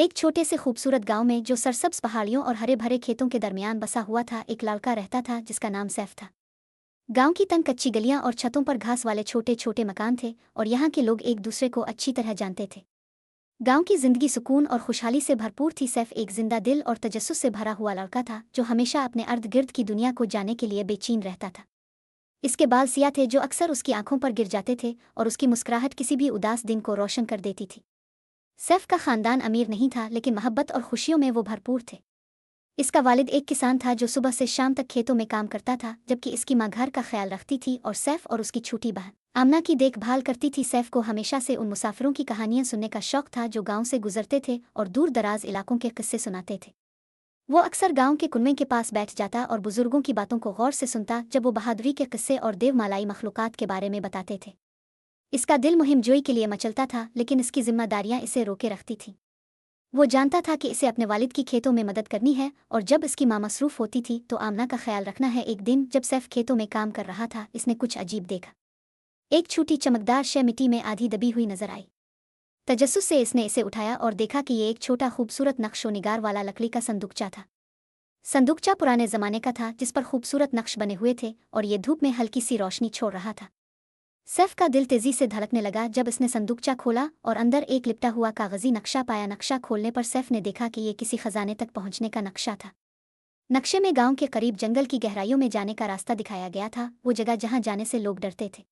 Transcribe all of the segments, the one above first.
एक छोटे से खूबसूरत गांव में जो सरसब्ज पहाड़ियों और हरे भरे खेतों के दरमियान बसा हुआ था, एक लड़का रहता था जिसका नाम सैफ था। गांव की तंग कच्ची गलियां और छतों पर घास वाले छोटे छोटे मकान थे और यहाँ के लोग एक दूसरे को अच्छी तरह जानते थे। गांव की जिंदगी सुकून और खुशहाली से भरपूर थी। सैफ एक जिंदा दिल और तजस्सुस से भरा हुआ लड़का था जो हमेशा अपने अर्द गिर्द की दुनिया को जाने के लिए बेचैन रहता था। इसके बाल सियाह थे जो अक्सर उसकी आंखों पर गिर जाते थे और उसकी मुस्कुराहट किसी भी उदास दिन को रोशन कर देती थी। सैफ का खानदान अमीर नहीं था, लेकिन मोहब्बत और खुशियों में वो भरपूर थे। इसका वालिद एक किसान था जो सुबह से शाम तक खेतों में काम करता था, जबकि इसकी माँ घर का ख्याल रखती थी और सैफ और उसकी छोटी बहन आमना की देखभाल करती थी। सैफ को हमेशा से उन मुसाफिरों की कहानियां सुनने का शौक था जो गांव से गुजरते थे और दूर दराज इलाकों के किस्से सुनाते थे। वो अक्सर गांव के कुनवे के पास बैठ जाता और बुजुर्गों की बातों को गौर से सुनता जब वो बहादुरी के किस्से और देवमालाई मखलूकात के बारे में बताते थे। इसका दिल मुहिम जोई के लिए मचलता था, लेकिन इसकी जिम्मेदारियां इसे रोके रखती थीं। वो जानता था कि इसे अपने वालिद की खेतों में मदद करनी है और जब इसकी माँ मसरूफ़ होती थी तो आमना का ख्याल रखना है। एक दिन जब सैफ खेतों में काम कर रहा था, इसने कुछ अजीब देखा। एक छोटी चमकदार शय मिट्टी में आधी दबी हुई नजर आई। तजस्सुस से इसने इसे उठाया और देखा कि ये एक छोटा खूबसूरत नक्शो निगार वाला लकड़ी का संदूकचा था। संदूकचा पुराने ज़माने का था जिस पर खूबसूरत नक्श बने हुए थे और ये धूप में हल्की सी रोशनी छोड़ रहा था। सैफ का दिल तेजी से धड़कने लगा जब इसने संदूकचा खोला और अंदर एक लिपटा हुआ कागजी नक्शा पाया। नक्शा खोलने पर सैफ ने देखा कि ये किसी खजाने तक पहुंचने का नक्शा था। नक्शे में गांव के करीब जंगल की गहराइयों में जाने का रास्ता दिखाया गया था, वो जगह जहां जाने से लोग डरते थे।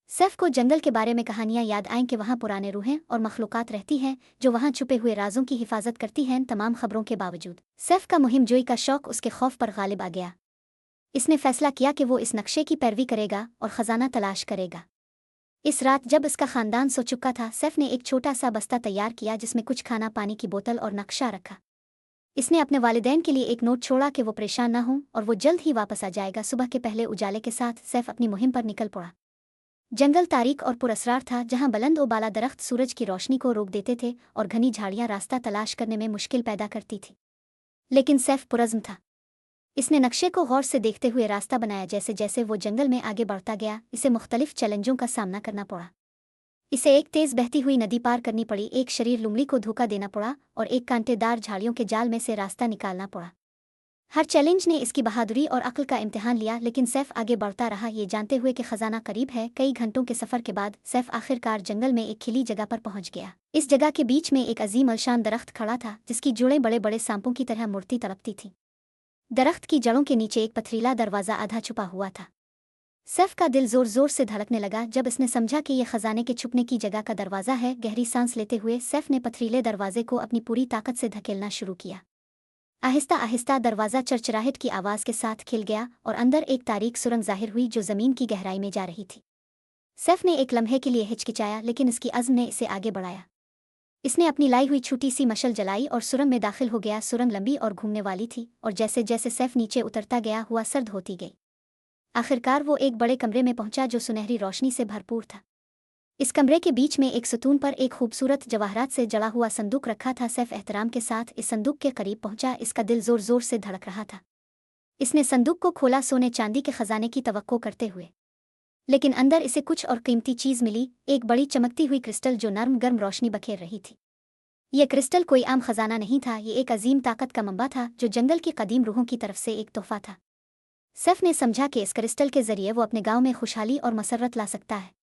सैफ को जंगल के बारे में कहानियां याद आईं कि वहां पुराने रूहें और मखलूकात रहती हैं जो वहां छुपे हुए राजों की हिफाजत करती हैं। तमाम खबरों के बावजूद सैफ का मुहिम जोई का शौक उसके खौफ पर गालिब आ गया। इसने फैसला किया कि वो इस नक्शे की पैरवी करेगा और खजाना तलाश करेगा। इस रात जब इसका खानदान सो चुका था, सैफ ने एक छोटा सा बस्ता तैयार किया जिसमें कुछ खाना, पानी की बोतल और नक्शा रखा। इसने अपने वालिदैन के लिए एक नोट छोड़ा कि वो परेशान ना हों और वो जल्द ही वापस आ जाएगा। सुबह के पहले उजाले के साथ सैफ अपनी मुहिम पर निकल पड़ा। जंगल तारीक और पुरअसरार था, जहां बुलंद और बाला दरख्त सूरज की रोशनी को रोक देते थे और घनी झाड़ियां रास्ता तलाश करने में मुश्किल पैदा करती थी। लेकिन सैफ पुरज़्म था। इसने नक्शे को गौर से देखते हुए रास्ता बनाया। जैसे जैसे वो जंगल में आगे बढ़ता गया, इसे मुख्तलिफ चैलेंजों का सामना करना पड़ा। इसे एक तेज़ बहती हुई नदी पार करनी पड़ी, एक शरीर लुमड़ी को धोखा देना पड़ा और एक कांटेदार झाड़ियों के जाल में से रास्ता निकालना पड़ा। हर चैलेंज ने इसकी बहादुरी और अक्ल का इम्तिहान लिया, लेकिन सैफ आगे बढ़ता रहा, ये जानते हुए कि खजाना करीब है। कई घंटों के सफ़र के बाद सैफ आखिरकार जंगल में एक खिली जगह पर पहुंच गया। इस जगह के बीच में एक अजीम अलशान दरख्त खड़ा था जिसकी जुड़ें बड़े बड़े सांपों की तरह मुड़ती तड़पती थीं। दरख्त की जड़ों के नीचे एक पथरीला दरवाज़ा आधा छुपा हुआ था। सैफ का दिल जोर जोर से धड़कने लगा जब इसने समझा कि यह खजाने के छुपने की जगह का दरवाज़ा है। गहरी सांस लेते हुए सैफ ने पथरीले दरवाजे को अपनी पूरी ताकत से धकेलना शुरू किया। आहिस्ता आहिस्ता दरवाज़ा चरचराहट की आवाज़ के साथ खिल गया और अंदर एक तारीक सुरंग जाहिर हुई जो ज़मीन की गहराई में जा रही थी। सैफ ने एक लम्हे के लिए हिचकिचाया, लेकिन इसकी अज़्म ने इसे आगे बढ़ाया। इसने अपनी लाई हुई छोटी सी मशल जलाई और सुरंग में दाखिल हो गया। सुरंग लंबी और घूमने वाली थी और जैसे जैसे सैफ नीचे उतरता गया, हुआ सर्द होती गई। आखिरकार वो एक बड़े कमरे में पहुंचा जो सुनहरी रोशनी से भरपूर था। इस कमरे के बीच में एक सतून पर एक खूबसूरत जवाहरात से जड़ा हुआ संदूक रखा था। सैफ एहतराम के साथ इस संदूक के करीब पहुंचा। इसका दिल जोर जोर से धड़क रहा था। इसने संदूक को खोला, सोने चांदी के खजाने की तवक्को करते हुए, लेकिन अंदर इसे कुछ और कीमती चीज़ मिली, एक बड़ी चमकती हुई क्रिस्टल जो नर्म गर्म रोशनी बखेर रही थी। यह क्रिस्टल कोई आम खजाना नहीं था, ये एक अजीम ताकत का मंबा था जो जंगल की कदीम रूहों की तरफ से एक तोहफा था। सैफ ने समझा कि इस क्रिस्टल के जरिए वो अपने गांव में खुशहाली और मसरत ला सकता है।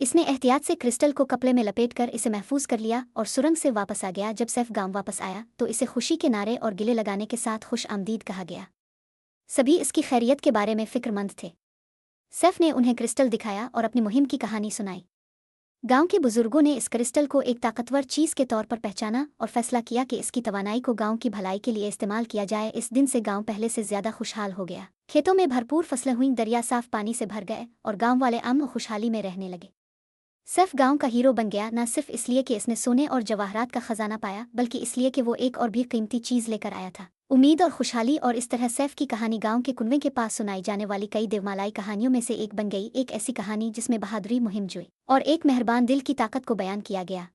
इसने एहतियात से क्रिस्टल को कपड़े में लपेटकर इसे महफूज कर लिया और सुरंग से वापस आ गया। जब सैफ गांव वापस आया तो इसे खुशी के नारे और गिले लगाने के साथ खुश आमदीद कहा गया। सभी इसकी खैरियत के बारे में फ़िक्रमंद थे। सैफ ने उन्हें क्रिस्टल दिखाया और अपनी मुहिम की कहानी सुनाई। गांव के बुजुर्गों ने इस क्रिस्टल को एक ताकतवर चीज़ के तौर पर पहचाना और फैसला किया कि इसकी तवानाई को गांव की भलाई के लिए इस्तेमाल किया जाए। इस दिन से गांव पहले से ज़्यादा खुशहाल हो गया। खेतों में भरपूर फसलें हुईं, दरिया साफ पानी से भर गए और गांव वाले अमन और खुशहाली में रहने लगे। सैफ गांव का हीरो बन गया, न सिर्फ इसलिए कि इसने सोने और जवाहरात का खजाना पाया, बल्कि इसलिए कि वो एक और भी कीमती चीज़ लेकर आया था, उम्मीद और खुशहाली। और इस तरह सैफ की कहानी गांव के कुनवे के पास सुनाई जाने वाली कई देवमालाई कहानियों में से एक बन गई। एक ऐसी कहानी जिसमें बहादुरी, मुहिम जोई और एक मेहरबान दिल की ताकत को बयान किया गया।